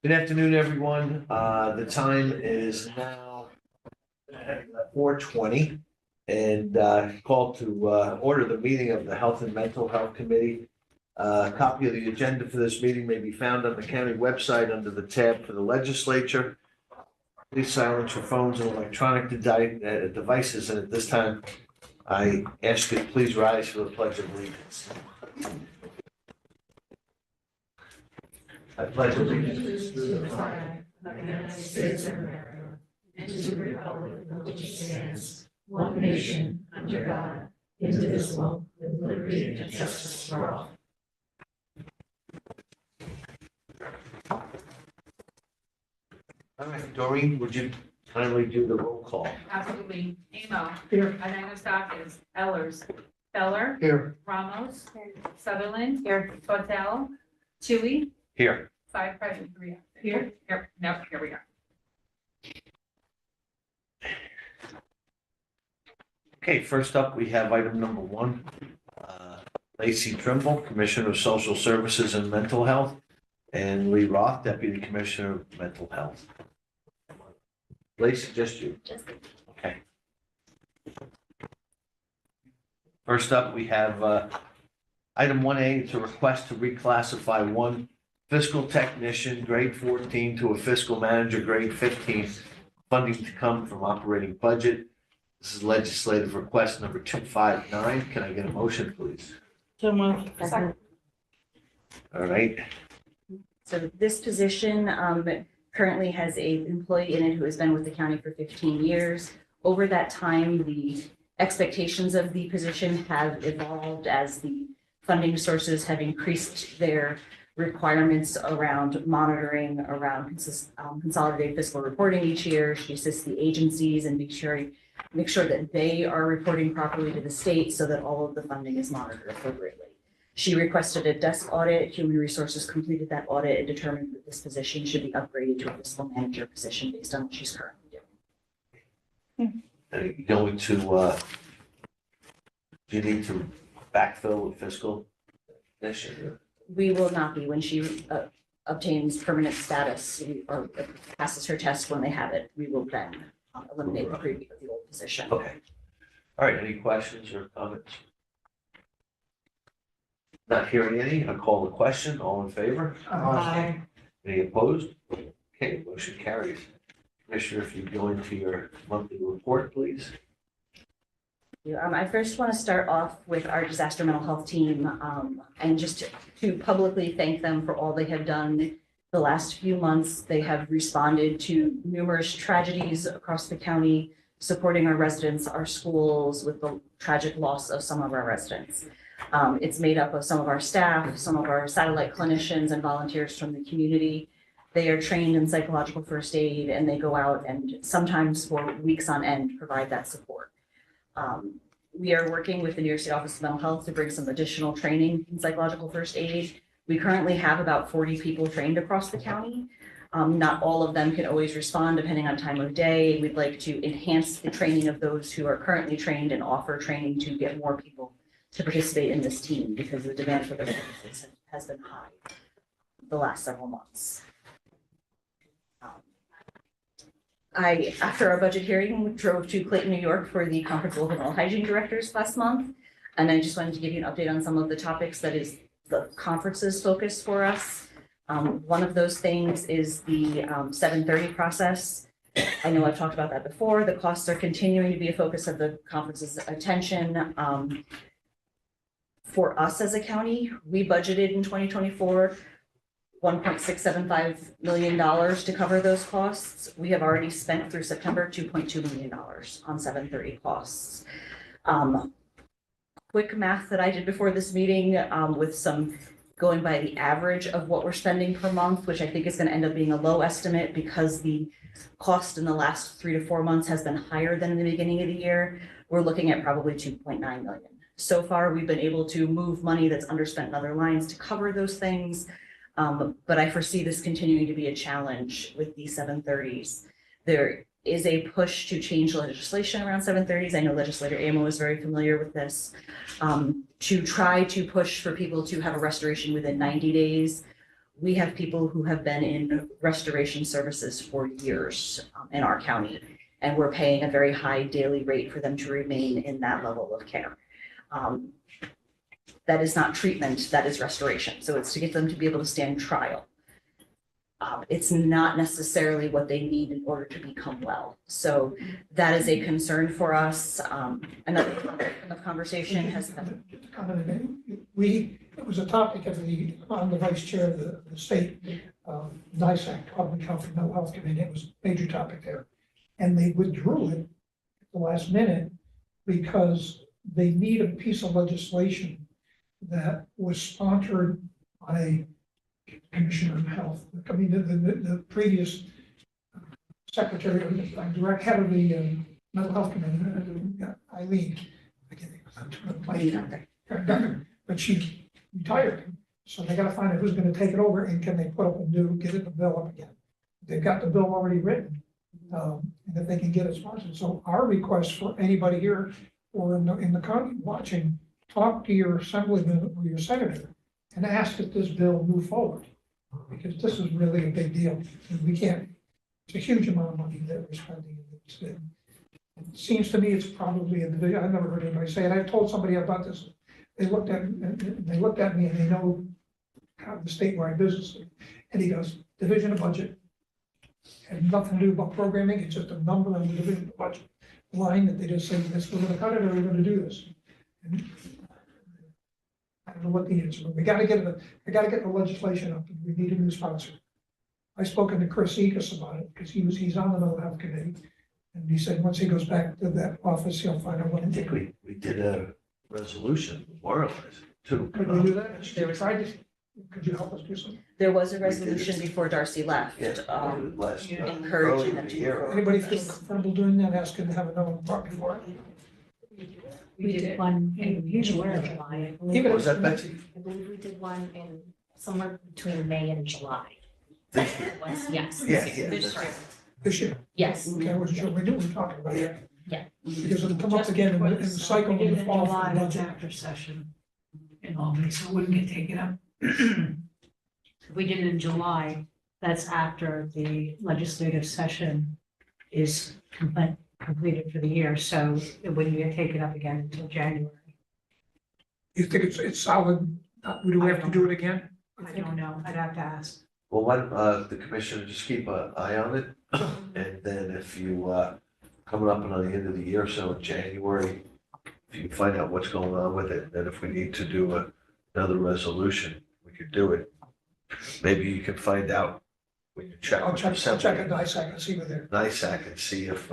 Good afternoon, everyone. The time is now 4:20 and called to order the meeting of the Health and Mental Health Committee. A copy of the agenda for this meeting may be found on the county website under the tab for the legislature. Please silence your phones and electronic devices, and at this time, I ask you to please rise for the Pledge of Allegiance. I pledge allegiance to the flag of the United States of America and to the republic for which it stands, one nation, under God, indivisible, with liberty and justice for all. All right, Doreen, would you kindly do the roll call? Absolutely. Amo. Here. Anagnostakis. Ellers. Feller. Here. Ramos. Sutherland. Here. Tortel. Tui. Here. 5 present, 3 absent. Here. Here we are. Okay, first up, we have item number 1. Lacey Trimble, Commissioner of Social Services and Mental Health, and Lee Roth, Deputy Commissioner of Mental Health. Lacey, just you? Just Okay. First up, we have item 1A, it's a request to reclassify one fiscal technician, grade 14, to a fiscal manager, grade 15, funding to come from operating budget. This is legislative request number 259. Can I get a motion, please? So moved. Second. All right, So this position currently has an employee in it who has been with the county for 15 years. Over that time, the expectations of the position have evolved as the funding sources have increased their requirements around monitoring, around consolidated fiscal reporting each year. She assists the agencies and make sure that they are reporting properly to the state so that all of the funding is monitored appropriately. She requested a desk audit. Human Resources completed that audit and determined that this position should be upgraded to a fiscal manager position based on what she's currently doing. are you going to, do you need to backfill with fiscal technician? We will not be when she obtains permanent status or passes her test when they have it. We will then eliminate the old position. Okay. All right, any questions or comments? Not hearing any, I'll call the question. All in favor? Aye. Any opposed? Okay, motion carries. Commissioner, if you go into your monthly report, please. I first want to start off with our disaster mental health team and just to publicly thank them for all they have done the last few months. They have responded to numerous tragedies across the county, supporting our residents, our schools with the tragic loss of some of our residents. It's made up of some of our staff, some of our satellite clinicians and volunteers from the community. They are trained in psychological first aid and they go out and sometimes for weeks on end provide that support. We are working with the New York State Office of Mental Health to bring some additional training in psychological first aid. We currently have about 40 people trained across the county. Not all of them can always respond depending on time of day. We'd like to enhance the training of those who are currently trained and offer training to get more people to participate in this team because the demand for the services has been high the last several months. After our budget hearing, drove to Clayton, New York for the Conference of Local Hygiene Directors last month. And I just wanted to give you an update on some of the topics that is the conference's focus for us. One of those things is the 730 process. I know I've talked about that before. The costs are continuing to be a focus of the conference's attention. For us as a county, we budgeted in 2024 $1.675 million to cover those costs. We have already spent through September $2.2 million on 730 costs. Quick math that I did before this meeting with some going by the average of what we're spending per month, which I think is going to end up being a low estimate because the cost in the last 3 to 4 months has been higher than in the beginning of the year. We're looking at probably 2.9 million. So far, we've been able to move money that's underspent in other lines to cover those things. But I foresee this continuing to be a challenge with these 730s. There is a push to change legislation around 730s. I know legislator Amo is very familiar with this. To try to push for people to have a restoration within 90 days. We have people who have been in restoration services for years in our county, and we're paying a very high daily rate for them to remain in that level of care. That is not treatment, that is restoration. So it's to get them to be able to stand trial. It's not necessarily what they need in order to become well. So that is a concern for us. Another topic in the conversation has been. It was a topic of on the vice chair of the state, NISAC, Public Health and Mental Health Committee. It was a major topic there. And they withdrew it at the last minute because they need a piece of legislation that was sponsored by Commissioner of Health. I mean, the previous secretary, direct head of the Mental Health Committee, Eileen, I can't think, but she retired. So they gotta find out who's gonna take it over and can they put up get the bill up again. They've got the bill already written, and if they can get it sponsored. So our request for anybody here or in the county watching, talk to your assemblyman or your senator and ask if this bill move forward. Because this is really a big deal. And we can't, it's a huge amount of money that we're spending. It seems to me it's probably a division. I've never heard anybody say it. I told somebody about this. They looked at me and they know how the statewide business. And he goes, division of budget. Had nothing to do about programming. It's just a number on the division of budget line that they just say, this, we're gonna cut it or we're gonna do this. And I don't know what the answer, but we gotta get the legislation up. We need a new sponsor. I spoken to Chris Ekus about it because he's on the Mental Health Committee. And he said, once he goes back to that office, he'll find out what I to think do. we did a resolution memorializing too. Could we do that? Could you help us do something? There was a resolution before Darcy left. Yeah, last, encouraging early in them the to year. move forward. Anybody feel comfortable doing that? Asking to have another one brought before it? We did one in June or July. I believe. Even Was that Betsy? I believe we did one in somewhere between May and July. This year. It was, yes. Yeah, This yeah, year. This year? Yes. Okay, I wasn't sure we knew we were talking about it. Yeah. Because it'll come up again in the cycle in the fall for the That's budget. after session in Albany, so it wouldn't get taken up. If we did it in July, that's after the legislative session is completed for the year, so it wouldn't get taken up again until January. You think it's solid? Do we have to do it again? I don't know, I'd have to ask. Well, why don't, the commissioner just keep an eye on it? And then if you, coming up on the end of the year, so in January, if you can find out what's going on with it, then if we need to do another resolution, we could do it. Maybe you can find out when you check. I'll with check the at NISAC and see what they're. NISAC and see if,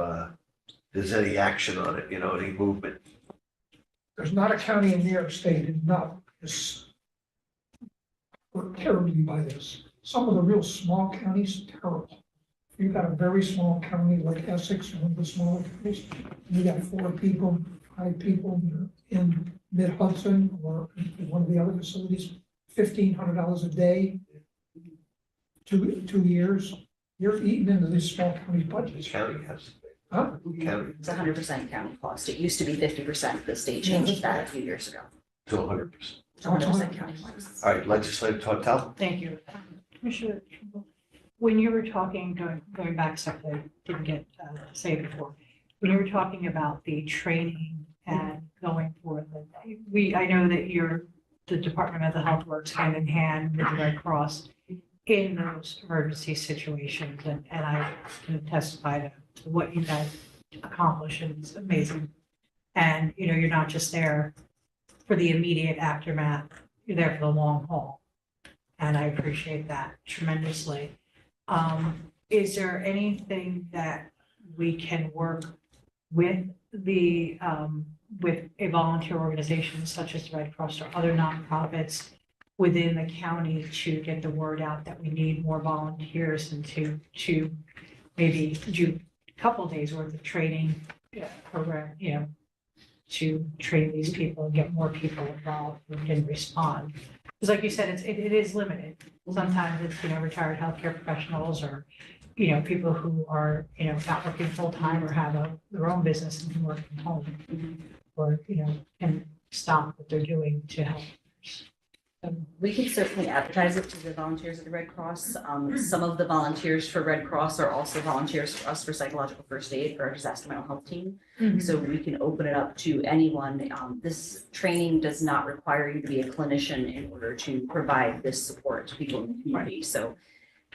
there's any action on it, any movement. There's not a county in New York State and not this. We're terribly by this. Some of the real small counties, terrible. You've got a very small county like Essex, one of the smaller counties. You got 4 people, 5 people in Mid-Hudson or in one of the other facilities, $1,500 a day. 2 years, you're eating into these small county budgets. County has, Huh? county It's 100% county cost. It used to be 50%. The state changed that a few years ago. to 100%. It's 100% county cost. All right, legislative Tortel? Thank you. Commissioner, when you were talking, going back stuff that I didn't get to say before, when you were talking about the training and going forth, I know that the Department of Mental Health works hand in hand with the Red Cross in those emergency situations, and I can testify to what you guys accomplish, and it's amazing. And, you're not just there for the immediate aftermath, you're there for the long haul. And I appreciate that tremendously. Is there anything that we can work with with a volunteer organization such as the Red Cross or other nonprofits within the county to get the word out that we need more volunteers and to maybe do a couple of days worth of training program, to train these people and get more people involved who can respond? Because like you said, it is limited. Sometimes it's, retired healthcare professionals or people who are, not working full-time or have their own business and can work from home. Or, can stop what they're doing to help. We can certainly advertise it to the volunteers at the Red Cross. Some of the volunteers for Red Cross are also volunteers for us for psychological first aid for our disaster mental health team. So we can open it up to anyone. This training does not require you to be a clinician in order to provide this support to people in the community. So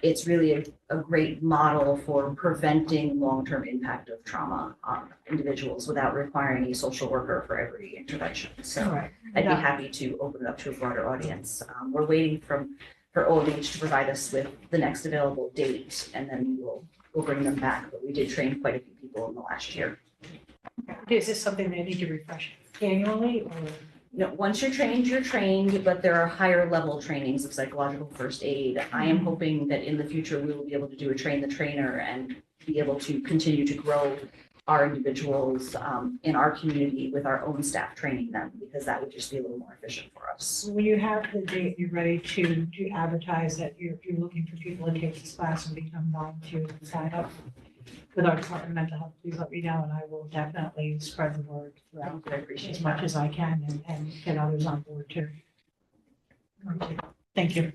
it's really a great model for preventing long-term impact of trauma on individuals without requiring a social worker for every intervention. So Right. I'd be happy to open it up to a broader audience. We're waiting for OMH to provide us with the next available date, and then we'll bring them back. But we did train quite a few people in the last year. Is this something they need to refresh annually or? No, once you're trained, but there are higher level trainings of psychological first aid. I am hoping that in the future, we will be able to do a train the trainer and be able to continue to grow our individuals in our community with our own staff training them, because that would just be a little more efficient for us. When you have the date, you're ready to advertise that you're looking for people to take this class and become volunteers and sign up with our Department of Mental Health, please let me know, and I will definitely spread the word throughout I appreciate as much that. as I can and get others on board too. Okay. Thank you.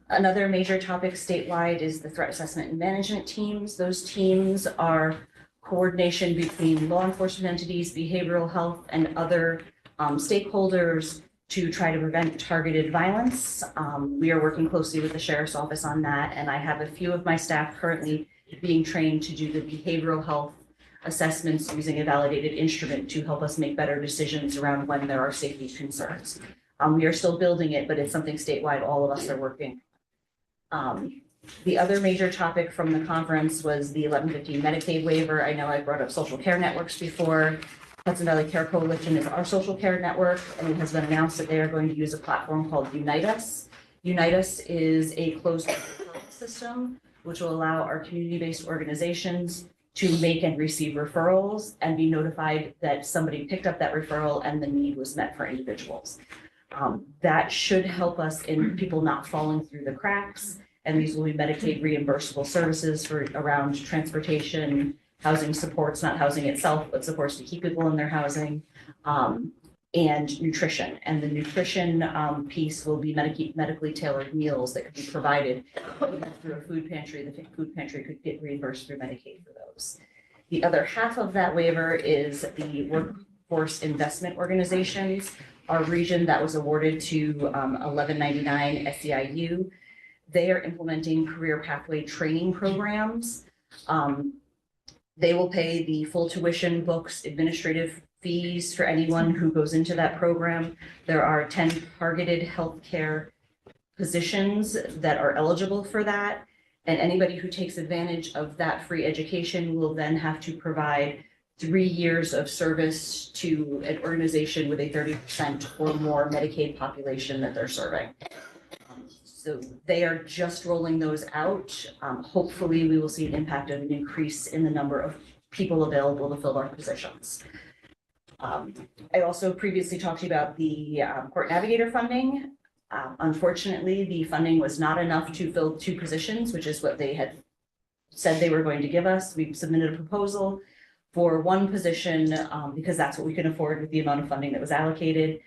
Another major topic statewide is the threat assessment and management teams. Those teams are coordination between law enforcement entities, behavioral health, and other stakeholders to try to prevent targeted violence. We are working closely with the sheriff's office on that, and I have a few of my staff currently being trained to do the behavioral health assessments using a validated instrument to help us make better decisions around when there are safety concerns. We are still building it, but it's something statewide all of us are working. The other major topic from the conference was the 1115 Medicaid waiver. I know I brought up social care networks before. Hudson Valley Care Coalition is our social care network, and it has been announced that they are going to use a platform called Unite Us. Unite Us is a closed referral system which will allow our community-based organizations to make and receive referrals and be notified that somebody picked up that referral and the need was met for individuals. That should help us in people not falling through the cracks. And these will be Medicaid reimbursable services for around transportation, housing supports, not housing itself, but supports to keep people in their housing, and nutrition. And the nutrition piece will be medically tailored meals that could be provided through a food pantry. The food pantry could get reimbursed through Medicaid for those. The other half of that waiver is the workforce investment organizations. Our region that was awarded to 1199 SEIU. They are implementing career pathway training programs. They will pay the full tuition, books, administrative fees for anyone who goes into that program. There are 10 targeted healthcare positions that are eligible for that. And anybody who takes advantage of that free education will then have to provide 3 years of service to an organization with a 30% or more Medicaid population that they're serving. So they are just rolling those out. Hopefully, we will see an impact of an increase in the number of people available to fill our positions. I also previously talked to you about the court navigator funding. Unfortunately, the funding was not enough to fill 2 positions, which is what they had said they were going to give us. We submitted a proposal for 1 position because that's what we can afford with the amount of funding that was allocated.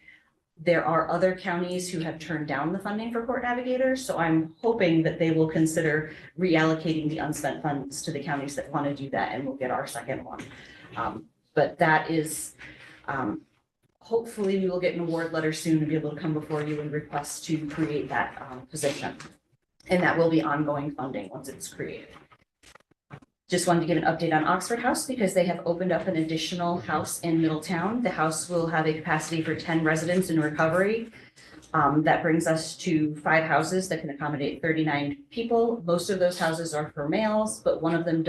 There are other counties who have turned down the funding for court navigators, so I'm hoping that they will consider reallocating the unspent funds to the counties that want to do that, and we'll get our second one. But that is, hopefully we will get an award letter soon and be able to come before you and request to create that position. And that will be ongoing funding once it's created. Just wanted to give an update on Oxford House because they have opened up an additional house in Middletown. The house will have a capacity for 10 residents in recovery. That brings us to 5 houses that can accommodate 39 people. Most of those houses are for males, but one of them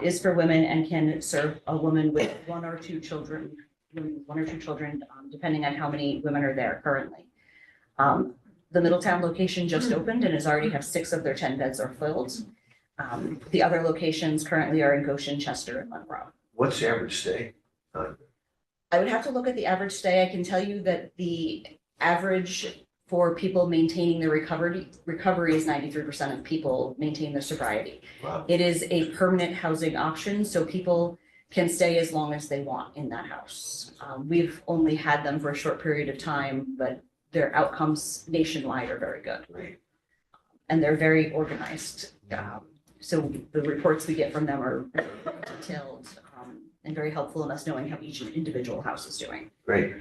is for women and can serve a woman with 1 or 2 children, depending on how many women are there currently. The Middletown location just opened and has already have 6 of their 10 beds are filled. The other locations currently are in Goshen, Chester, and Monroe. What's the average stay time? I would have to look at the average stay. I can tell you that the average for people maintaining their recovery is 93% of people maintain their sobriety. Wow. It is a permanent housing option, so people can stay as long as they want in that house. We've only had them for a short period of time, but their outcomes nationwide are very good. Great. And they're very organized. So the reports we get from them are very detailed and very helpful in us knowing how each individual house is doing. Great.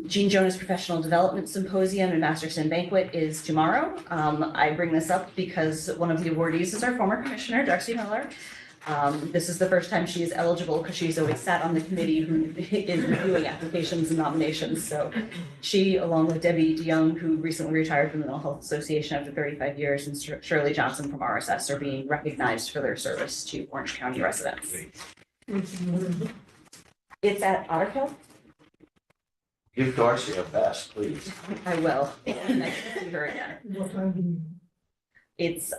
Gene Jonas Professional Development Symposium and Masterson Banquet is tomorrow. I bring this up because one of the awardees is our former commissioner, Darcy Miller. This is the first time she is eligible because she's always sat on the committee who is reviewing applications and nominations. So she, along with Debbie DeYoung, who recently retired from the Mental Health Association after 35 years, and Shirley Johnson from RSS are being recognized for their service to Orange County residents. It's at Otter Hill. Give Darcy a best, please. I will. Nice to see her again. What time do you? It's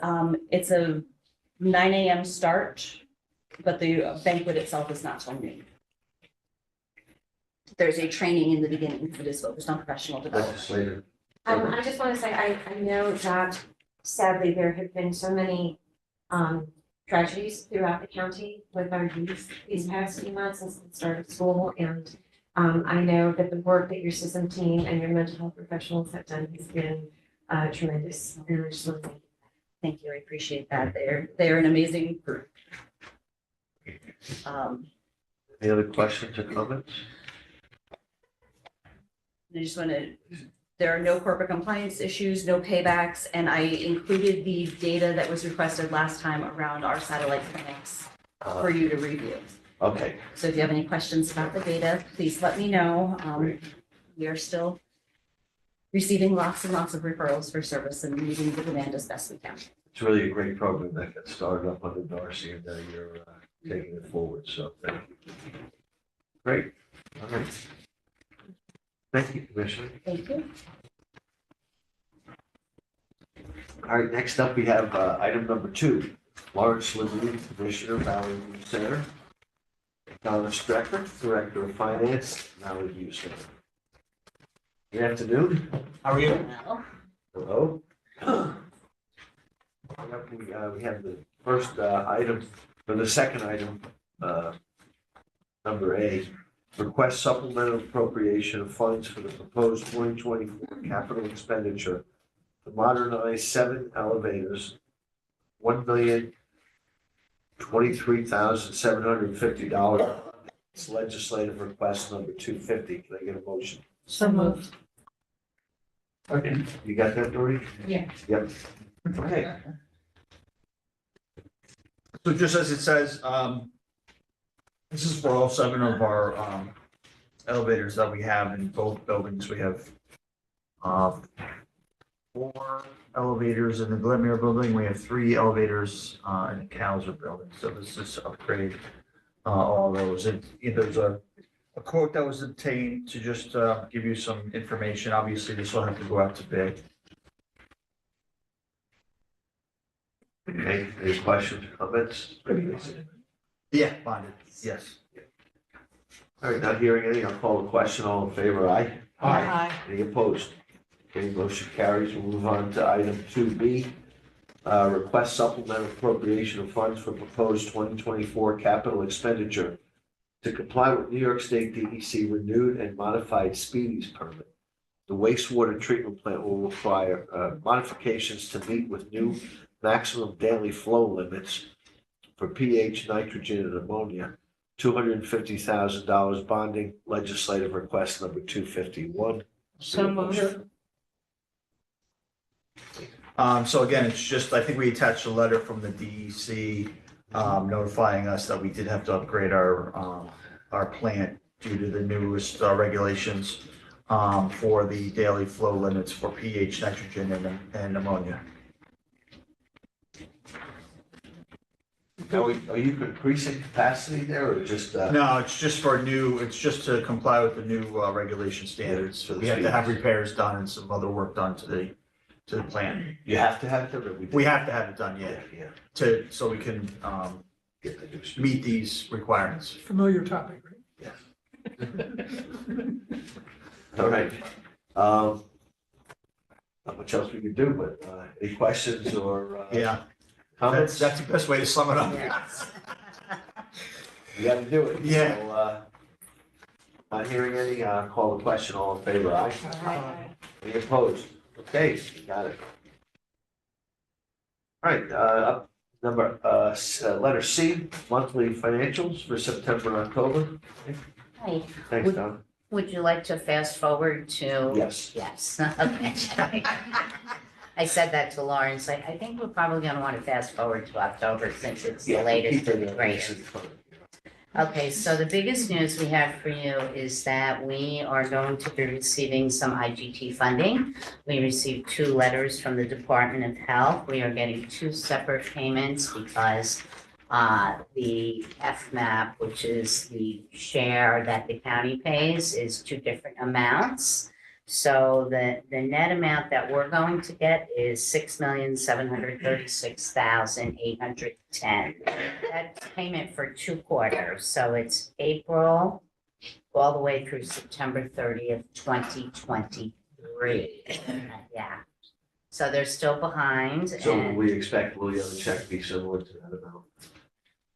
a 9 a.m. start, but the banquet itself is not till noon. There's a training in the beginning that is focused on professional development. Legislator. I just want to say, I know that sadly there have been so many tragedies throughout the county with our youth these past few months since the start of school. And I know that the work that your system team and your mental health professionals have done has been tremendous. And I just want to Thank you, I appreciate that. They're an amazing group. Any other questions or comments? I just want to, there are no corporate compliance issues, no paybacks, and I included the data that was requested last time around our satellite clinics for you to review. Okay, So if you have any questions about the data, please let me know. We are still receiving lots and lots of referrals for service and meeting the demand as best we can. it's really a great program that got started up under Darcy, and you're taking it forward, so thank you. Great, all right. Thank you, Commissioner. Thank you. All right, next up, we have item number 2. Lawrence Liberty, Commissioner, Valley View Center. Donna Strecker, Director of Finance, Valley View Center. Good afternoon. How are you? Hello. We have the first item, or the second item, number A. Request supplemental appropriation of funds for the proposed 2024 capital expenditure to modernize 7 elevators, $1,023,750. It's legislative request number 250. Can I get a motion? So moved. Okay. You got that, Dory? Yeah. Yep. Okay. So just as it says, this is for all 7 of our elevators that we have in both buildings. We have 4 elevators in the Glenmere building. We have 3 elevators in the Cowser building. So this is to upgrade all those. And there's a quote that was obtained to just give you some information. Obviously, this will have to go out to bid. Okay, any questions, comments? Yeah, bonded, yes. All right, not hearing any, I'll call the question. All in favor, aye? Aye. Any opposed? Okay, motion carries. We'll move on to item 2B. Request supplemental appropriation of funds for proposed 2024 capital expenditure to comply with New York State DEC renewed and modified speedies permit. The wastewater treatment plant will require modifications to meet with new maximum daily flow limits for pH, nitrogen, and ammonia. $250,000 bonding, legislative request number 251. So moved. So again, it's just, I think we attached a letter from the DEC notifying us that we did have to upgrade our plant due to the newest regulations for the daily flow limits for pH, nitrogen, and ammonia. Now, are you increasing capacity there or just? No, it's just it's just to comply with the new regulation standards. For the We have to have speeds. repairs done and some other work done to the plant. You have to have it or We have to have it done, yeah, Yeah. so we can Get the new speed. meet these requirements. Familiar topic, right? All right. not much else we could do, but, any questions or, Yeah, comments? that's the best way to sum it up. You gotta do it. Yeah. So, not hearing any, call the question, all in favor, aye? Any opposed? Okay, got it. All right, up number, letter C, monthly financials for September, October. Hi, Thanks, Don. would you like to fast forward to? Yes. Yes, okay. I said that to Lawrence, I think we're probably gonna want to fast forward to October since it's the latest and the greatest. Okay, so the biggest news we have for you is that we are going to be receiving some IGT funding. We received 2 letters from the Department of Health. We are getting 2 separate payments because the FMAP, which is the share that the county pays, is 2 different amounts. So the net amount that we're going to get is $6,736,810. That's payment for 2 quarters, so it's April all the way through September 30th, 2023. Yeah. So they're still behind So and we expect, will the other check be similar to that amount?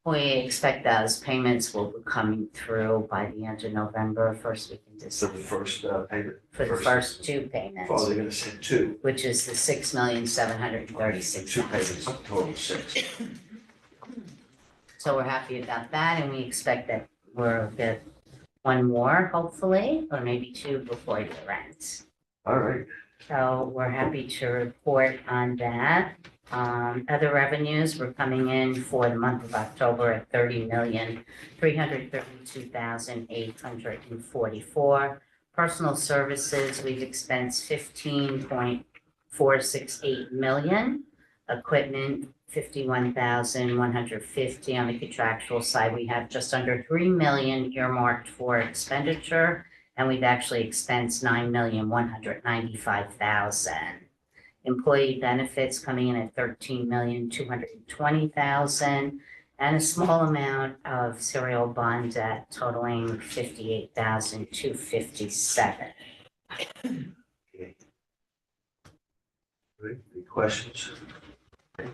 we expect those payments will be coming through by the end of November, first week in So the December. first, payment? For the first 2 payments, Oh, they're gonna send 2, which is the 6,736,000. 2 payments, total 6. So we're happy about that, and we expect that we'll get 1 more, hopefully, or maybe 2 before year end. All right, So we're happy to report on that. Other revenues were coming in for the month of October at $30,332,844. Personal services, we've expensed $15.468 million. Equipment, $51,150. On the contractual side, we have just under $3 million earmarked for expenditure, and we've actually expensed $9,195,000. Employee benefits coming in at $13,220,000, and a small amount of serial bonds at totaling $58,257. Great. Any questions? And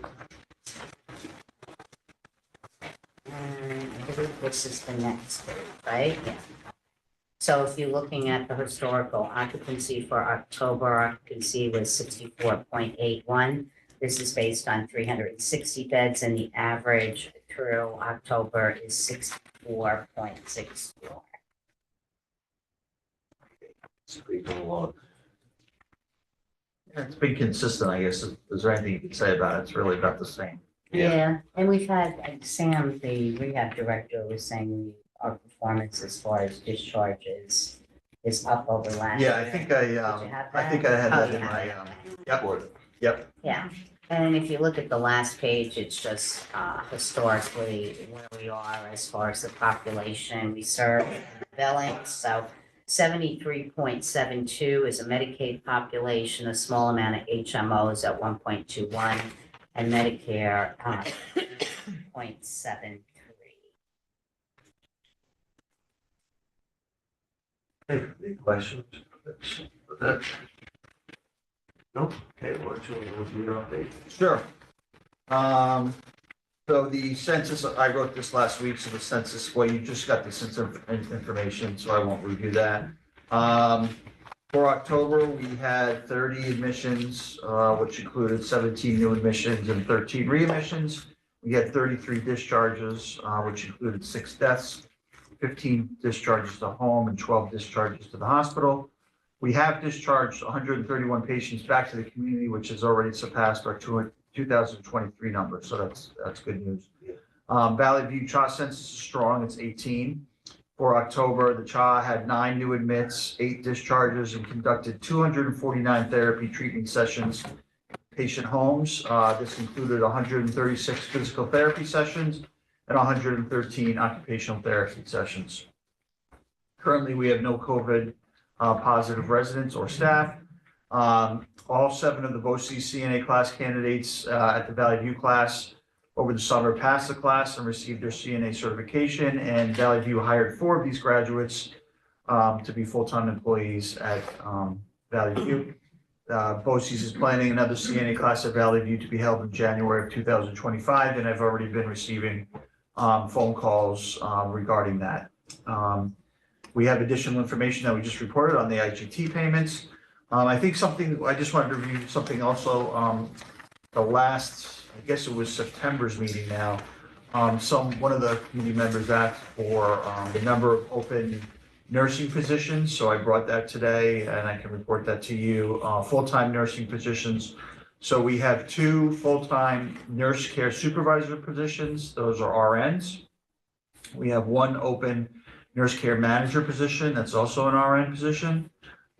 I believe this is the next page, right? Yeah. So if you're looking at the historical occupancy for October, occupancy was 64.81. This is based on 360 beds, and the average through October is 64.64. It's pretty going along. It's been consistent, I guess. Is there anything you can say about it? It's really about the same. Yeah, and we've had, Sam, the rehab director, was saying our performance as far as discharges is up over last year. Yeah, I think I had that in my, yep. Yeah, and if you look at the last page, it's just historically where we are as far as the population we serve in Billings. So 73.72 is a Medicaid population, a small amount of HMOs at 1.21, and Medicare 0.73. Any questions? No? Okay, why don't you review your update? Sure. So the census, I wrote this last week, so the census, well, you just got the census information, so I won't review that. For October, we had 30 admissions, which included 17 new admissions and 13 readmissions. We had 33 discharges, which included 6 deaths, 15 discharges to home, and 12 discharges to the hospital. We have discharged 131 patients back to the community, which has already surpassed our 2023 number, so that's good news. Valley View CHA census is strong, it's 18. For October, the CHA had 9 new admits, 8 discharges, and conducted 249 therapy treatment sessions in patient homes. This included 136 physical therapy sessions and 113 occupational therapy sessions. Currently, we have no COVID positive residents or staff. All 7 of the BOCES CNA class candidates at the Valley View class over the summer passed the class and received their CNA certification, and Valley View hired 4 of these graduates to be full-time employees at Valley View. BOCES is planning another CNA class at Valley View to be held in January of 2025, and I've already been receiving phone calls regarding that. We have additional information that we just reported on the IGT payments. I think something, I just wanted to review something also, the last, I guess it was September's meeting now. One of the committee members asked for the number of open nursing positions, so I brought that today and I can report that to you. Full-time nursing positions. So we have 2 full-time nurse care supervisor positions. Those are RNs. We have 1 open nurse care manager position. That's also an RN position.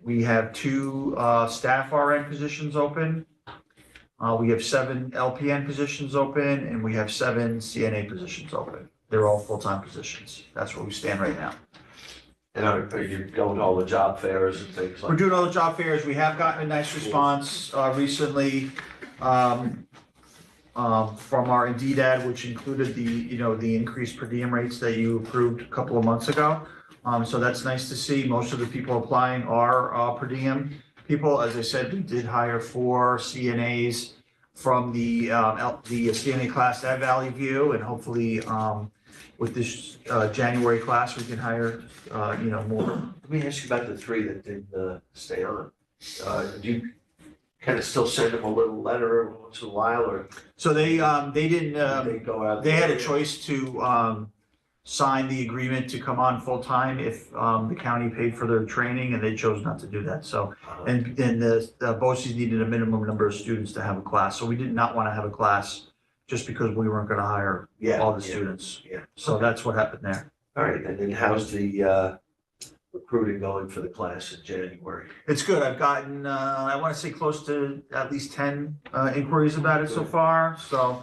We have 2 staff RN positions open. We have 7 LPN positions open, and we have 7 CNA positions open. They're all full-time positions. That's where we stand right now. And are you going to all the job fairs and things We're like? doing all the job fairs. We have gotten a nice response recently from our Indeed ad, which included the increased per diem rates that you approved a couple of months ago. So that's nice to see. Most of the people applying are per diem people. As I said, we did hire 4 CNAs from the CNA class at Valley View, and hopefully with this January class, we can hire more. Let me ask you about the 3 that didn't stay on. Do you kind of still send them a little letter every once in a while, or So they didn't. they go out? They had a choice to sign the agreement to come on full-time if the county paid for their training, and they chose not to do that. So, and the BOCES needed a minimum number of students to have a class. So we did not want to have a class just because we weren't going to hire all the students. Yeah. So that's what happened there. All right, and then how's the recruiting going for the class in January? It's good. I've gotten, I want to say close to at least 10 inquiries about it so far. So,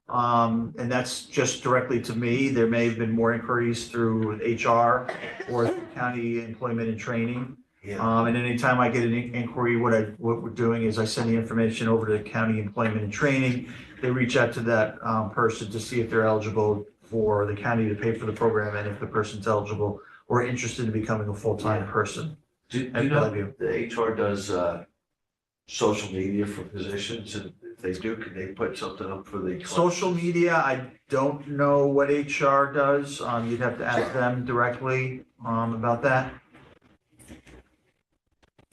and that's just directly to me. There may have been more inquiries through HR or through county employment and training. Yeah. And anytime I get an inquiry, what we're doing is I send the information over to county employment and training. They reach out to that person to see if they're eligible for the county to pay for the program, and if the person's eligible or interested in becoming a full-time person. Do you at know Bellevue. the HR does social media for positions, and if they do, can they put something up for the? Social media, I don't know what HR does. You'd have to ask them directly about that.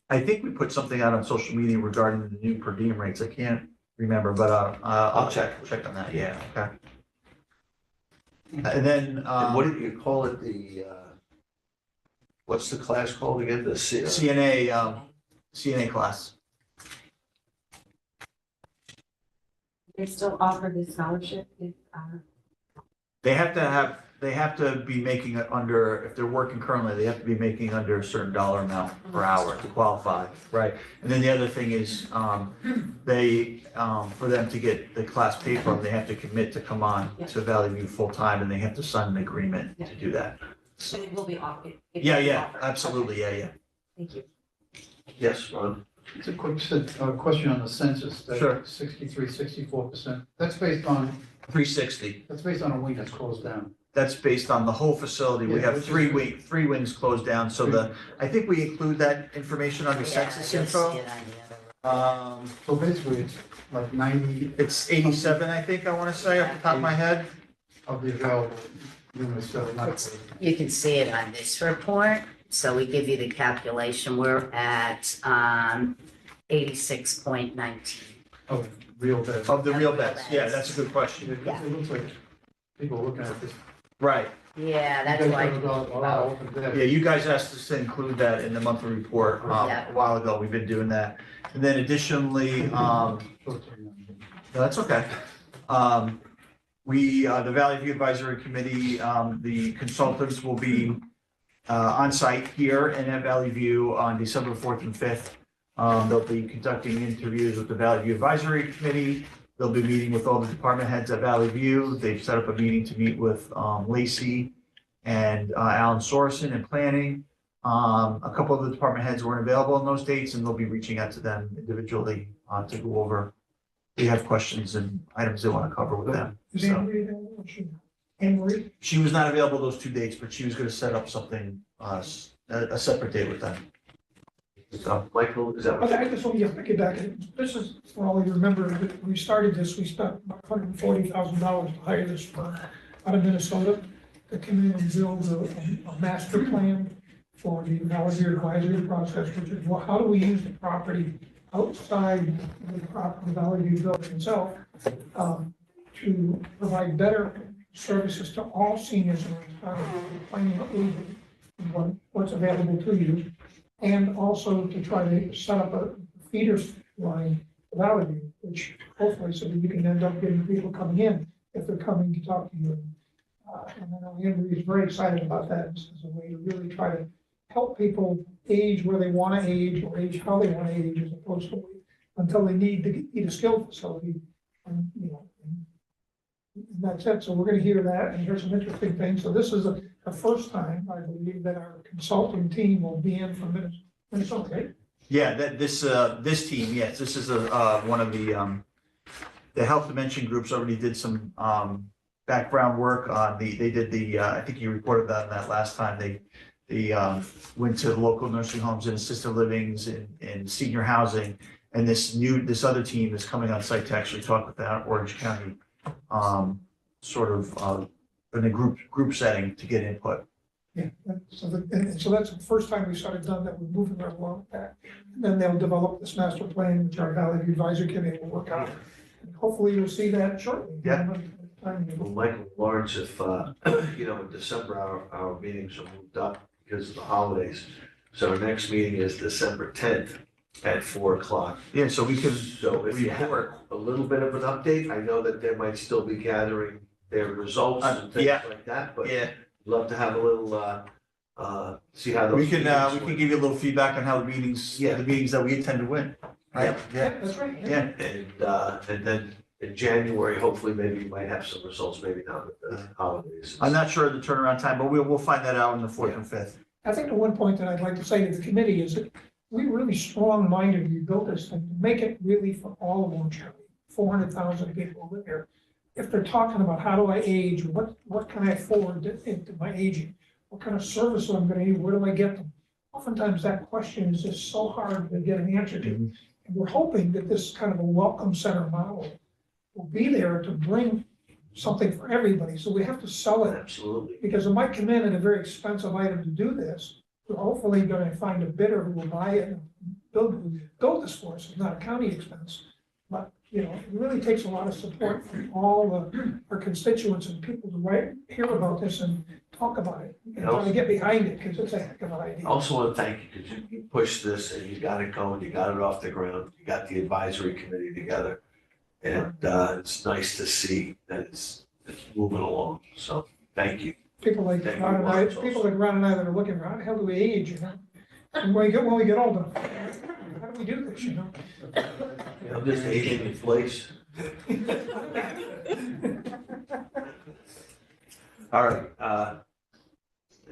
I think we put something out on social media regarding the new per diem rates. I can't remember, but I'll check. check on that. Yeah, okay. And then And what did you call it, what's the class called again, the CNA class. They still offer the scholarship if, They have to be making it under, if they're working currently, they have to be making under a certain dollar amount per hour to qualify, right? And then the other thing is, for them to get the class paid for them, they have to commit to come on to Valley View full-time, and they have to sign an agreement to do that. but it will be off. Yeah, absolutely, yeah. Thank you. yes, Ron? It's a quick question on the census. That Sure. 64%. That's based on 360. a wing that's closed down. That's based on the whole facility. We Yeah, have which is- three wings closed down, so I think we include that information on the census Yeah, info. you'll see it on the other. So basically, it's like 90 It's 87, I think, I want to say, off the top of my head. of the available units that are not closed. You can see it on this report, so we give you the calculation, we're at 86.19. Of real beds. Of the real Real beds, yeah, beds. that's a good question. It looks like people are looking at this. Right, Yeah, that's They why. talk about, wow, open beds. yeah, you guys asked us to include that in the monthly report Yeah. a while ago, we've been doing that. And then additionally, no, that's okay. The Valley View Advisory Committee, the consultants will be on site here and at Valley View on December 4th and 5th. They'll be conducting interviews with the Valley View Advisory Committee. They'll be meeting with all the department heads at Valley View. They've set up a meeting to meet with Lacey and Alan Sorensen in planning. A couple of the department heads weren't available on those dates, and they'll be reaching out to them individually to go over. They have questions and items they want to cover with them. Is So Anne Marie available? Anne Marie? she was not available those 2 dates, but she was going to set up something, a separate date with them. So, Michael, is that what? I just want to get back, this is, for all you remember, that we started this, we spent about $140,000 to hire this firm out of Minnesota to come in and build a master plan for the Valley View advisory process, which is, well, how do we use the property outside the property, the Valley View building itself, to provide better services to all seniors in our town, finding out what's available to you, and also to try to set up a feeder line to Valley View, which hopefully so that you can end up getting people coming in if they're coming to talk to you. And I know Henry is very excited about that as a way to really try to help people age where they want to age or age how they want to age as opposed to until they need a skilled facility. And, you know, and that's it. So we're going to hear that and hear some interesting things. So this is the first time, I believe, that our consulting team will be in from Minnesota, right? Yeah, this team, yes, this is one of the health dimension groups already did some background work on they did I think you reported on that last time. They went to local nursing homes and assisted livings and senior housing. And this other team is coming on site to actually talk with that Orange County, sort of in a group setting to get input. Yeah, so that's the first time we started done that. We're moving right along with that. And then they'll develop this master plan, which our Valley View Advisory Committee will work on. And hopefully you'll see that shortly. Yeah. Well, Michael, Lawrence, if, in December, our meetings are moved up because of the holidays. So our next meeting is December 10th at 4:00. Yeah, so we could So if you have report. a little bit of an update, I know that they might still be gathering their results and things yeah. like that, but Yeah, love to have a little, see how those. we can meetings give you a little feedback on how the meetings that we intend to win. Right? Yeah, that's right. Yeah. And then in January, hopefully, maybe you might have some results, maybe not with the holidays. I'm not sure of the turnaround time, but we'll find that out on the 4th and 5th. I think the one point that I'd like to say to the committee is that we really strong-minded, we built this thing to make it really for all of Orange County, 400,000 people live here. If they're talking about how do I age, what can I afford to my aging? What kind of service am I gonna need, where do I get them? Oftentimes that question is just so hard to get an answer to. And we're hoping that this kind of a welcome center model will be there to bring something for everybody. So we have to sell it Absolutely. because it might come in at a very expensive item to do this. We're hopefully gonna find a bidder who will buy it and build this for us. It's not a county expense. But, it really takes a lot of support from all our constituents and people to hear about this and talk about it. And try to get behind it, because it's a heck of an idea. I also want to thank you because you pushed this and you got it going, you got it off the ground, you got the advisory committee together. And it's nice to see that it's moving along. So thank you. People like Thank you, Ron and I, Lawrence, people also. like Ron and I that are looking, how the hell do we age, And when we get older, how do we do this, Just aging in place. All right, I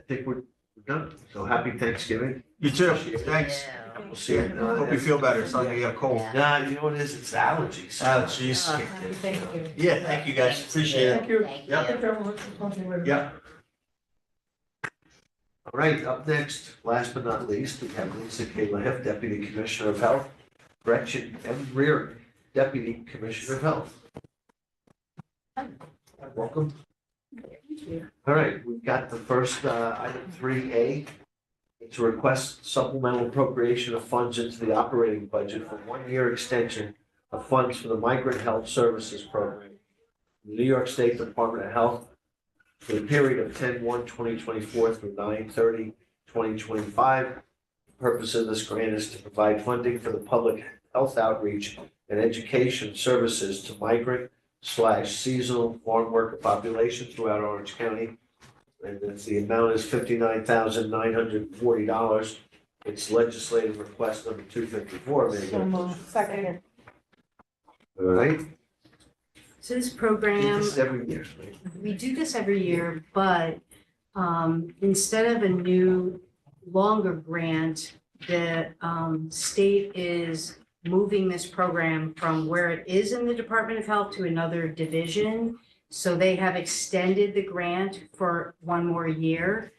think we're done. So happy Thanksgiving. You too. Thanks. Yeah. We'll see you. Hope you feel better. It's not like you got a cold. Nah, you know what it is? It's allergies. Allergies. Thank you. Yeah, thank you guys. Appreciate it. Thank you. Thank Yep. you. Thank you, everyone. Talk to you later. Yep. All right, up next, last but not least, we have Lisa K. Lahiff, Deputy Commissioner of Health, Gretchen M. Reardon, Deputy Commissioner of Health. Welcome. All right, we've got the first item 3A. It's a request supplemental appropriation of funds into the operating budget for 1-year extension of funds for the Migrant Health Services Program. The New York State Department of Health for the period of 10/1/2024 through 9/30/2025. The purpose of this grant is to provide funding for the public health outreach and education services to migrant/seasonal farm worker population throughout Orange County. And the amount is $59,940. It's legislative request number 254. May I get a motion? Second. All right, So this do program, this every year, right? we do this every year, but instead of a new longer grant, the state is moving this program from where it is in the Department of Health to another division. So they have extended the grant for 1 more year.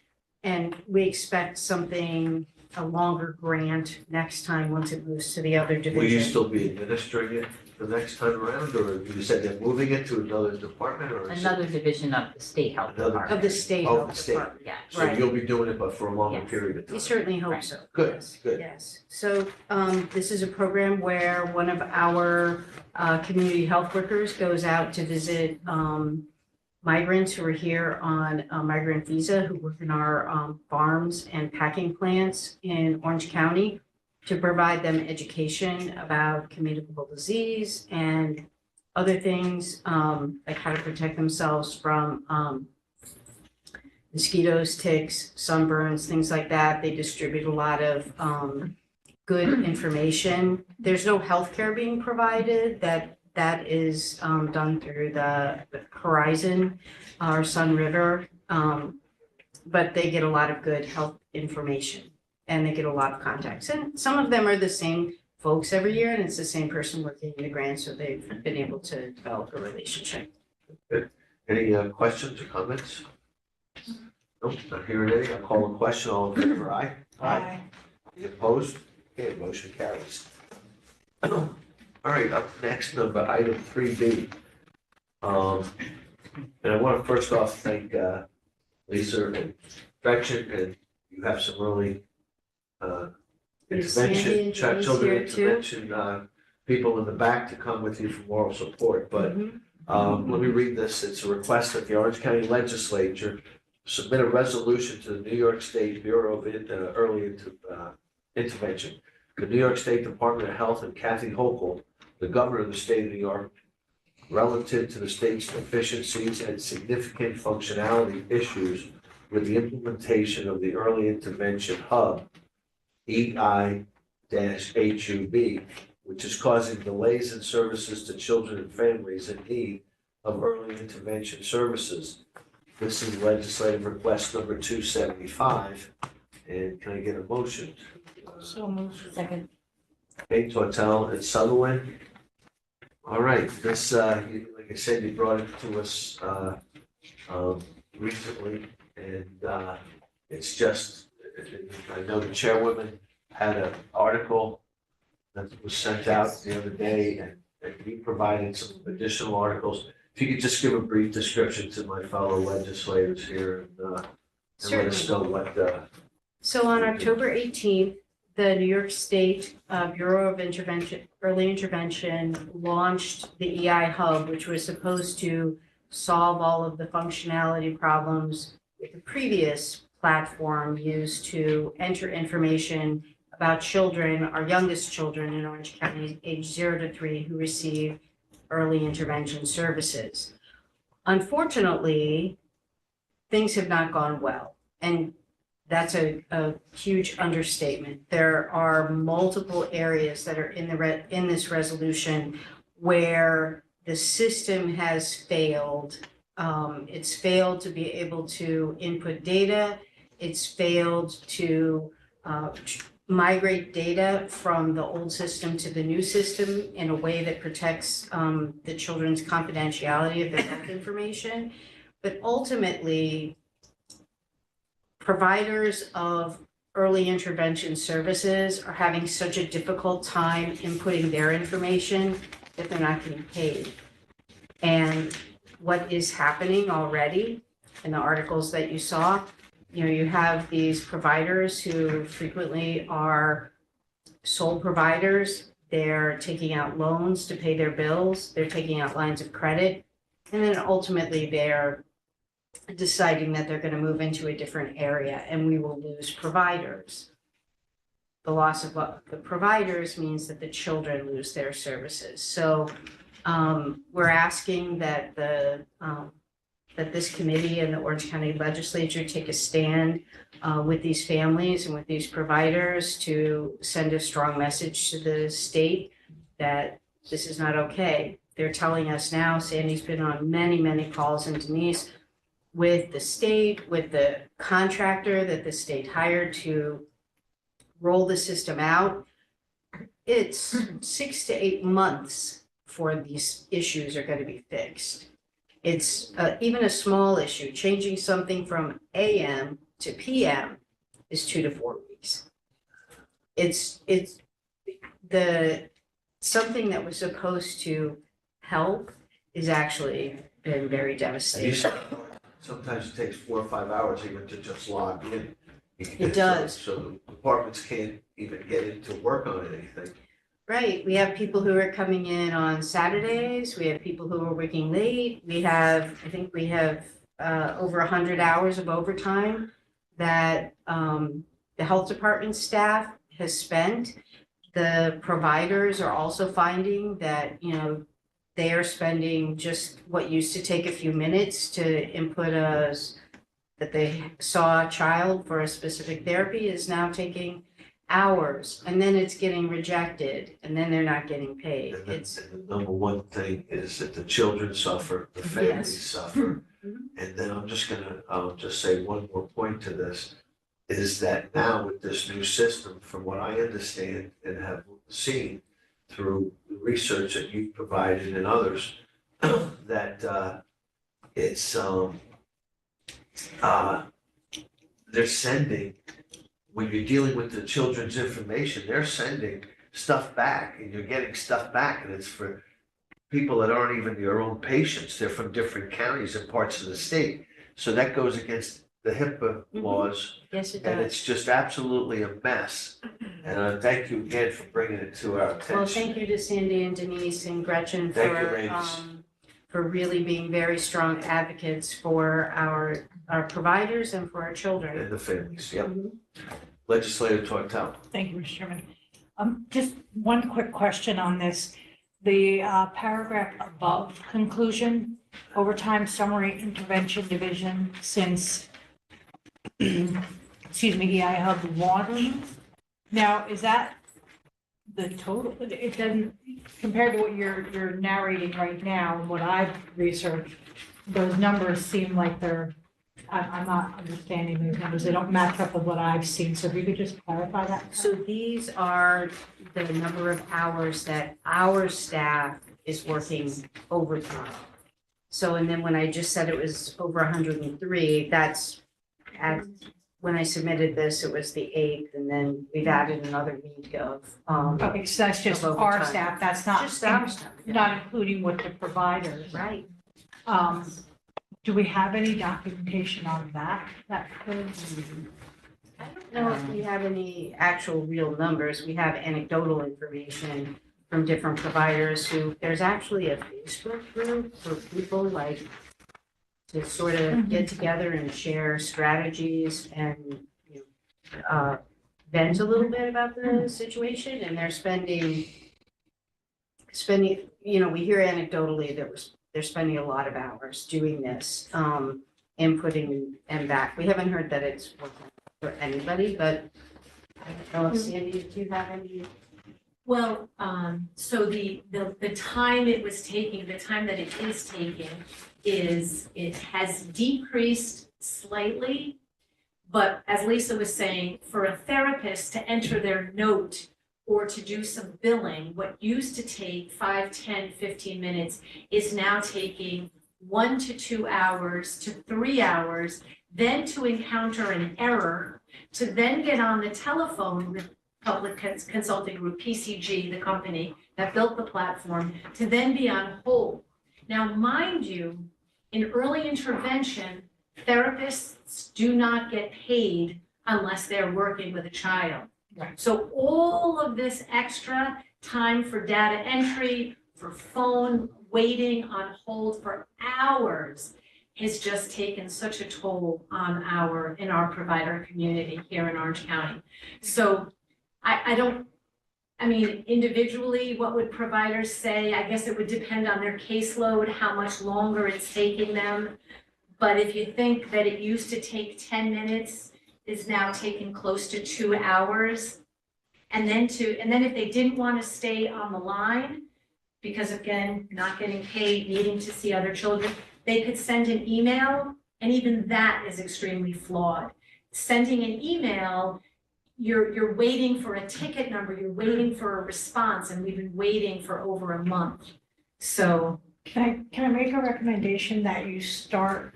And we expect something a longer grant next time, once it moves to the other division. Will you still be administering it the next time around, or you said they're moving it to another department, or is it? Another division of the state health Another- department. Of the state Oh, health the state. department. Yeah. So Right. you'll be doing it, but for a longer Yes. period of time? We certainly hope Right. so. Good, Yes, good. Yes, so this is a program where one of our community health workers goes out to visit migrants who are here on a migrant visa, who work in our farms and packing plants in Orange County, to provide them education about communicable disease and other things, like how to protect themselves from mosquitoes, ticks, sunburns, things like that. They distribute a lot of good information. There's no healthcare being provided. That is done through the Horizon or Sun River. But they get a lot of good health information and they get a lot of contacts. And some of them are the same folks every year, and it's the same person working in the grant, so they've been able to develop a relationship. Any questions or comments? Nope, not hearing any. I'll call a question. All in favor, aye? Any opposed? Okay, motion carries. All right, up next, item 3B. And I want to first off thank Lisa and Gretchen, and you have some really Is Sandy intervention, and Denise children here too? intervention people in the back to come with you for moral support. But let me read this. It's a request that the Orange County Legislature submit a resolution to the New York State Bureau of Early Intervention. The New York State Department of Health and Kathy Hochul, the governor of the state of New York, relative to the state's deficiencies and significant functionality issues with the implementation of the Early Intervention Hub, EI-HUB, which is causing delays in services to children and families in need of early intervention services. This is legislative request number 275. And can I get a motion? So moved. Second. Okay, Tortel and Sutherland. All right, this, like I said, you brought it to us recently, and it's just, I know the chairwoman had an article that was sent out the other day, and we provided some additional articles. If you could just give a brief description to my fellow legislators here and let us know what So on October 18th, the New York State Bureau of Early Intervention launched the EI Hub, which was supposed to solve all of the functionality problems with the previous platform used to enter information about children, our youngest children in Orange County, age 0 to 3, who receive early intervention services. Unfortunately, things have not gone well. And that's a huge understatement. There are multiple areas that are in this resolution where the system has failed. It's failed to be able to input data. It's failed to migrate data from the old system to the new system in a way that protects the children's confidentiality of their health information. But ultimately, providers of early intervention services are having such a difficult time inputting their information that they're not getting paid. And what is happening already in the articles that you saw, you have these providers who frequently are sole providers. They're taking out loans to pay their bills. They're taking out lines of credit. And then ultimately they're deciding that they're going to move into a different area and we will lose providers. The loss of the providers means that the children lose their services. So we're asking that that this committee and the Orange County Legislature take a stand with these families and with these providers to send a strong message to the state that this is not okay. They're telling us now, Sandy's been on many, many calls, and Denise, with the state, with the contractor that the state hired to roll the system out. It's 6 to 8 months before these issues are going to be fixed. It's even a small issue, changing something from AM to PM is 2 to 4 weeks. it's something that was supposed to help is actually been very And you devastating. said, sometimes it takes 4 or 5 hours even to just log in. It does. So the departments can't even get into work on anything. Right, we have people who are coming in on Saturdays, we have people who are working late, I think we have over 100 hours of overtime that the health department staff has spent. The providers are also finding that, they are spending just what used to take a few minutes to input that they saw a child for a specific therapy is now taking hours, and then it's getting rejected, and then they're not getting paid. And It's, the number one thing is that the children suffer, the families Yes. suffer. Mhm. And then I'm just gonna, just say one more point to this, is that now with this new system, from what I understand and have seen through the research that you've provided and others, that, it's, they're sending, when you're dealing with the children's information, they're sending stuff back and you're getting stuff back and it's for people that aren't even your own patients. They're from different counties and parts of the state. So that goes against the HIPAA Mhm. laws yes, it and does. it's just absolutely a mess. And I thank you again for bringing it to our attention. Well, thank you to Sandy and Denise and Gretchen Thank you, ladies. for really being very strong advocates for our providers and for our children. And the families, yep. Mhm. Legislator Tortel. Thank you, Mr. Chairman. Just one quick question on this. The paragraph above conclusion, overtime summary intervention division since, excuse me, EI Hub 1. Now, is that the total? It doesn't, compared to what you're narrating right now, and what I've researched, those numbers seem like I'm not understanding those numbers. They don't match up with what I've seen. So if you could just clarify that. So these are the number of hours that our staff is working overtime. So, and then when I just said it was over 103, that's when I submitted this, it was the 8th, and then we've added another week of, Okay, so that's just Of our overtime. staff. That's not, just our staff. not including what the providers. Right. Do we have any documentation on that? That could, I don't know if we have any actual real numbers. We have anecdotal information from different providers there's actually a Facebook group for people like to sort of get together and share strategies and, vent a little bit about the situation, and they're spending, we hear anecdotally that they're spending a lot of hours doing this, inputting and back. We haven't heard that it's working for anybody, but I don't know if Sandy, do you have any? Well, so the time it was taking, the time that it is taking it has decreased slightly. But as Lisa was saying, for a therapist to enter their note or to do some billing, what used to take 5, 10, 15 minutes is now taking 1 to 2 hours to 3 hours, then to encounter an error, to then get on the telephone with Public Consulting Group, PCG, the company that built the platform, to then be on hold. Now, mind you, in early intervention, therapists do not get paid unless they're working with a child. Right. So all of this extra time for data entry, for phone waiting on hold for hours has just taken such a toll on in our provider community here in Orange County. So I mean, individually, what would providers say? I guess it would depend on their caseload, how much longer it's taking them. But if you think that it used to take 10 minutes, is now taking close to 2 hours. And then if they didn't want to stay on the line, because again, not getting paid, needing to see other children, they could send an email, and even that is extremely flawed. Sending an email, you're waiting for a ticket number, you're waiting for a response, and we've been waiting for over a month. So can I make a recommendation that you start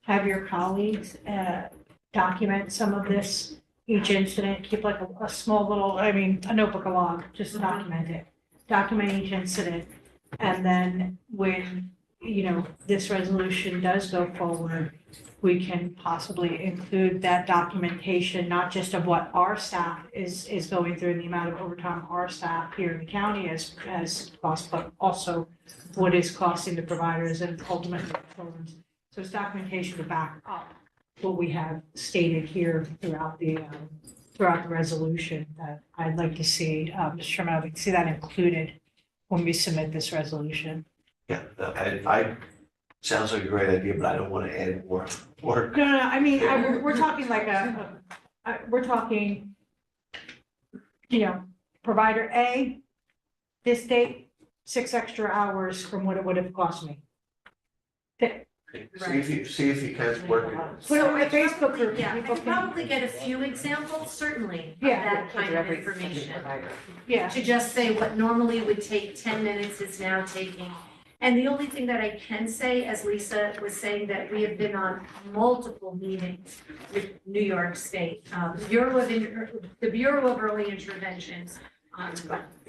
have your colleagues document some of this, each incident, keep like a small little, a notebook, a log, just to document it. Document each incident. And then when, this resolution does go forward, we can possibly include that documentation, not just of what our staff is going through and the amount of overtime our staff here in the county as cost, but also what is costing the providers and ultimately the children. So it's documentation to back up what we have stated here throughout the resolution that I'd like to see, Mr. Chairman, I'd like to see that included when we submit this resolution. Yeah, I, sounds like a great idea, but I don't want to add more work. No, we're talking like we're talking, provider A, this date, 6 extra hours from what it would have cost me. See if you can work it. Put it on my Facebook group. Yeah, I People could can- probably get a few examples, certainly, of Yeah. that kind of information. Yeah, To just say what normally would take 10 minutes is now taking. And the only thing that I can say, as Lisa was saying, that we have been on multiple meetings with New York State, the Bureau of Early Interventions,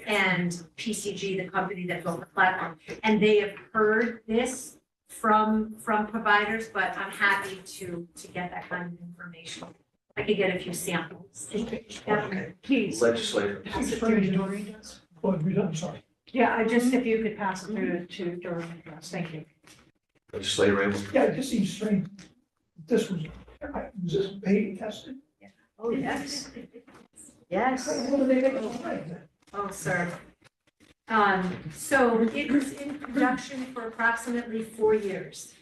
and PCG, the company that built the platform. And they have heard this from providers, but I'm happy to get that kind of information. I could get a few samples. Yeah. Okay, please. legislator. Pass it through to Doreen. Well, I'm sorry. Yeah, if you could pass it through to Doreen, thank you. Legislator Raymond. Yeah, it just seems strange. This was this beta tested? Oh, yes. Yes. What do they think of that? Oh, sir. So it was in production for approximately 4 years.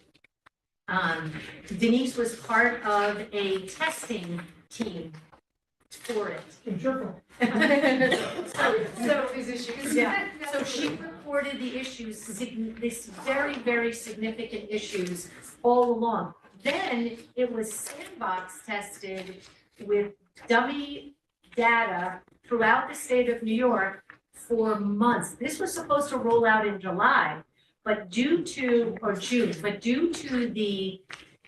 Denise was part of a testing team for it. It's your fault. So she reported the issues, this very, very significant issues all along. Then it was sandbox tested with dummy data throughout the state of New York for months. This was supposed to roll out in July, but due to the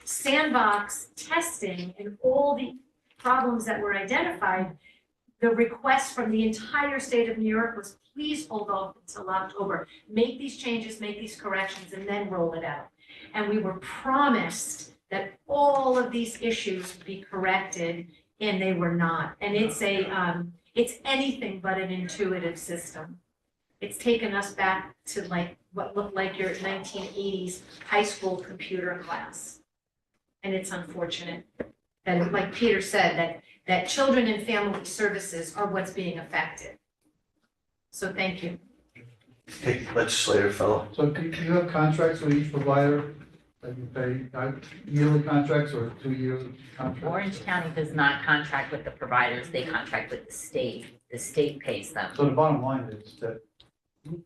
sandbox testing and all the problems that were identified, the request from the entire state of New York was, please hold off until October. Make these changes, make these corrections, and then roll it out. And we were promised that all of these issues would be corrected, and they were not. And it's anything but an intuitive system. It's taken us back to like what looked like your 1980s high school computer class. And it's unfortunate that, like Peter said, that children and family services are what's being affected. So thank you. Hey, legislator fellow. So do you have contracts with each provider that you pay, yearly contracts or 2-year contracts? Orange County does not contract with the providers, they contract with the state. The state pays them. So the bottom line is that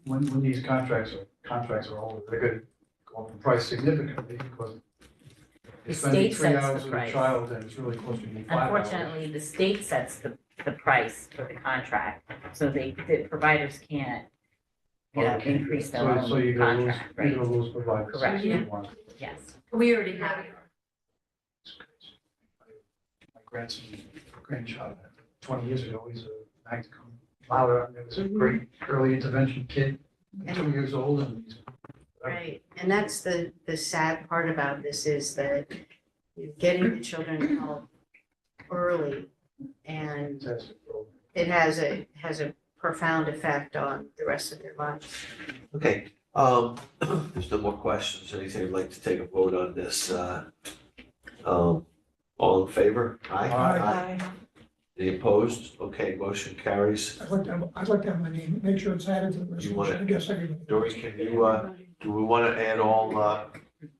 when these contracts are over, they're going to go up in price significantly because The you're spending state 3 sets hours the with a price. child and it's really supposed to be 5 hours. Unfortunately, the state sets the price for the contract, so the providers can't, Okay. increase their So own you're gonna lose, contract, you're right? gonna lose providers. Correct. Yeah. Yes. We already have it. My grandchild, 20 years ago, he's a magna cum laude. It was a great early intervention kid, 2 years old, and he's Right, and that's the sad part about this is that you're getting the children help early, and fantastic. it has a profound effect on the rest of their lives. Okay, there's no more questions. Anything you'd like to take a vote on this? All in favor? Aye. Any opposed? Okay, motion carries. I'd like to have my name, make sure it's added to the You want resolution, I guess everybody. Dory, can you, do we want to add all,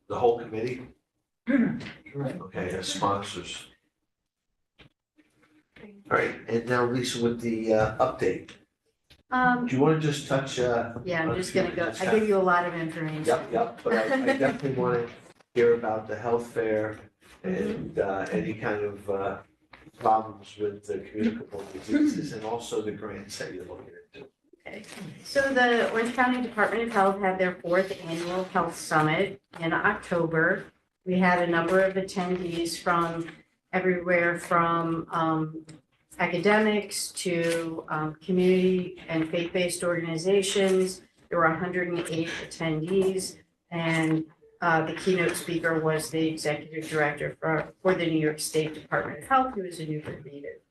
the whole committee? Okay, as sponsors. All right, and now Lisa with the, update. Do you want to just touch, Yeah, I'm just gonna go, I give you a lot of information. Yep, but I definitely want to hear about the health fair and, any kind of, problems with the communicable diseases and also the grants that you're looking into. Okay. So the Orange County Department of Health had their 4th annual health summit in October. We had a number of attendees from everywhere from academics to community and faith-based organizations. There were 108 attendees, and the keynote speaker was the executive director for the New York State Department of Health, who is a Newport native.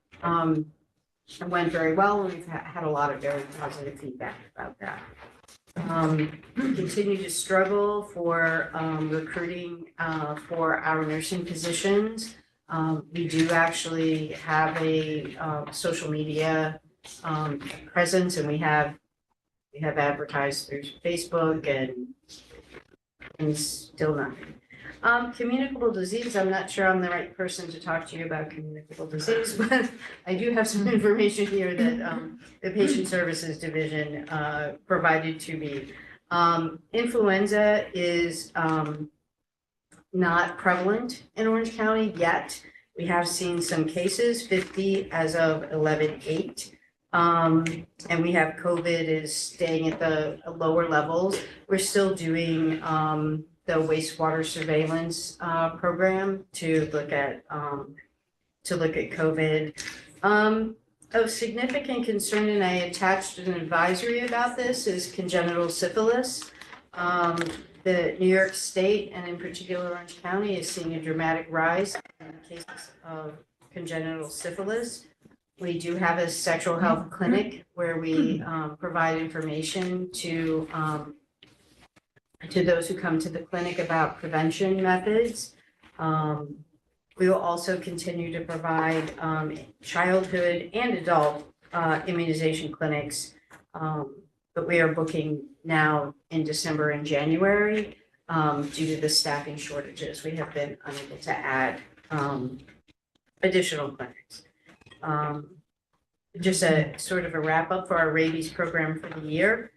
It went very well, and we've had a lot of very positive feedback about that. We continue to struggle for recruiting for our nursing positions. We do actually have a social media presence, and we have advertised through Facebook and still nothing. Communicable disease, I'm not sure I'm the right person to talk to you about communicable disease, but I do have some information here that the Patient Services Division provided to me. Influenza is not prevalent in Orange County yet. We have seen some cases, 50 as of 11/8. And we have COVID is staying at the lower levels. We're still doing the wastewater surveillance program to look at COVID. Of significant concern, and I attached an advisory about this, is congenital syphilis. The New York State, and in particular Orange County, is seeing a dramatic rise in cases of congenital syphilis. We do have a sexual health clinic where we provide information to those who come to the clinic about prevention methods. We will also continue to provide childhood and adult immunization clinics, but we are booking now in December and January due to the staffing shortages. We have been unable to add additional clinics. Just a sort of a wrap up for our rabies program for the year.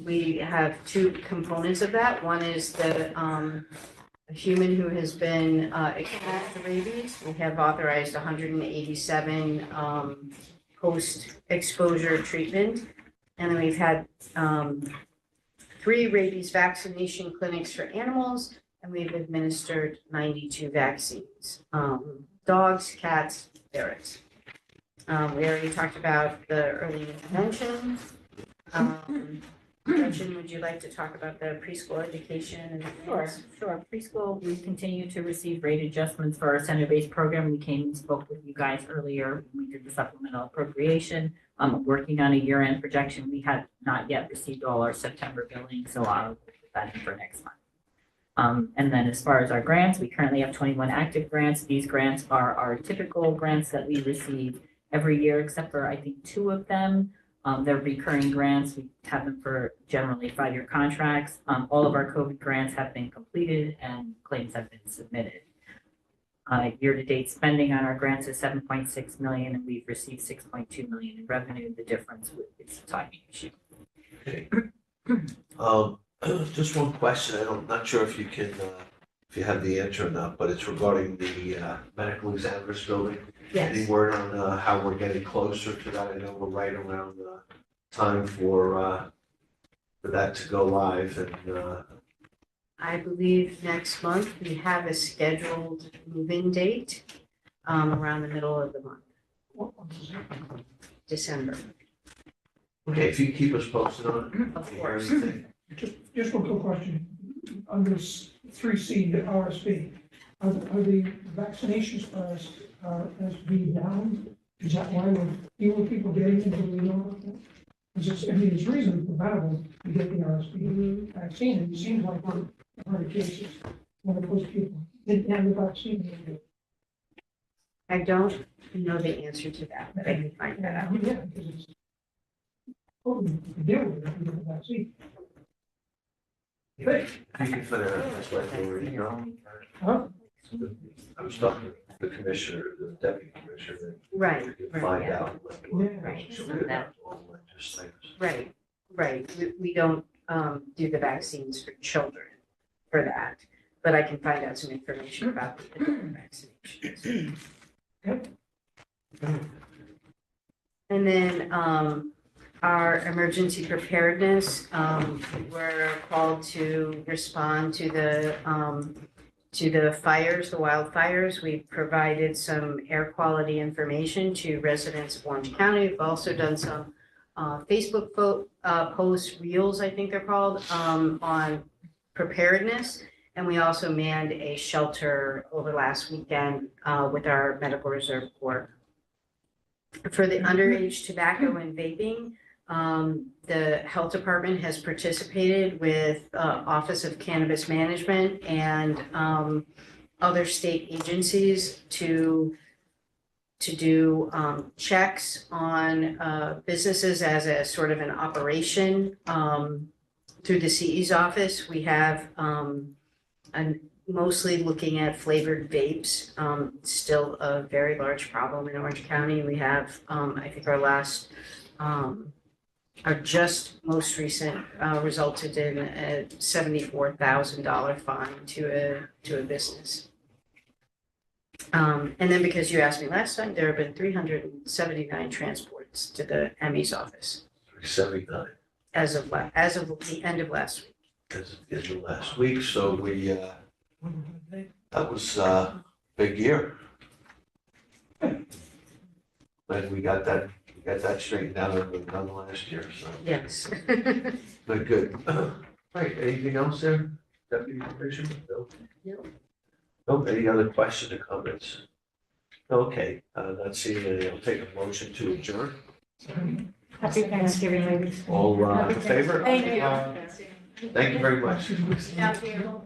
We have two components of that. One is the a human who has been exposed to rabies. We have authorized 187 post-exposure treatment. And then we've had 3 rabies vaccination clinics for animals, and we've administered 92 vaccines. Dogs, cats, ferrets. We already talked about the early intervention. Gretchen, would you like to talk about the preschool education and Sure. Preschool, we continue to receive rate adjustments for our center-based program. We came and spoke with you guys earlier when we did the supplemental appropriation. Working on a year-end projection. We have not yet received all our September billing, so I'll put that in for next month. And then as far as our grants, we currently have 21 active grants. These grants are our typical grants that we receive every year, except for I think 2 of them. They're recurring grants. We have them for generally 5-year contracts. All of our COVID grants have been completed and claims have been submitted. Year-to-date spending on our grants is $7.6 million, and we've received $6.2 million in revenue. The difference is a timing issue. Okay. Just one question. I'm not sure if you can, if you have the answer or not, but it's regarding the medical examiner's building. Any word on how we're getting closer to that? I know we're right around time for that to go live, and I believe next month we have a scheduled move-in date around the middle of the month, December. okay, if you keep us posted on it. Of Hear course. anything? Just one quick question. Under 3C, the RSV, are the vaccinations for us, SB down? Is that why we're fewer people getting it than we know about that? Because it's reasonably preventable to get the RSV vaccine, and it seems like we're in cases when those people didn't have the vaccine. I don't know the answer to that, but I can find that out. Yeah, because it's, we can deal with it if we get the vaccine. Thank you for that. That's what they were, you know. Huh? I was talking to the commissioner, the deputy commissioner, Right, that we could right, find yeah. out. Right. So we're not all legislators. Right. We don't do the vaccines for children for that, but I can find out some information about the adult vaccinations. And then our emergency preparedness, we're called to respond to to the fires, the wildfires. We've provided some air quality information to residents of Orange County. We've also done some Facebook posts, reels, I think they're called, on preparedness. And we also manned a shelter over last weekend with our Medical Reserve Corps. For the underage tobacco and vaping, the health department has participated with Office of Cannabis Management and other state agencies to do checks on businesses as a sort of an operation through the CE's office. We have mostly looking at flavored vapes, still a very large problem in Orange County. We have, I think our last, our just most recent resulted in a $74,000 fine to a business. And then because you asked me last time, there have been 379 transports to the ME's office 79, as of the end of last week. as of last week, so that was a big year. But we got that straightened out over the last year, so, Yes. but good. Right, anything else there, Deputy Commissioner? No? No. No, any other questions or comments? Okay, not seeing any, I'll take a motion to adjourn. Happy Thanksgiving, ladies. All in favor? Thank you. Thank you very much. Thank you.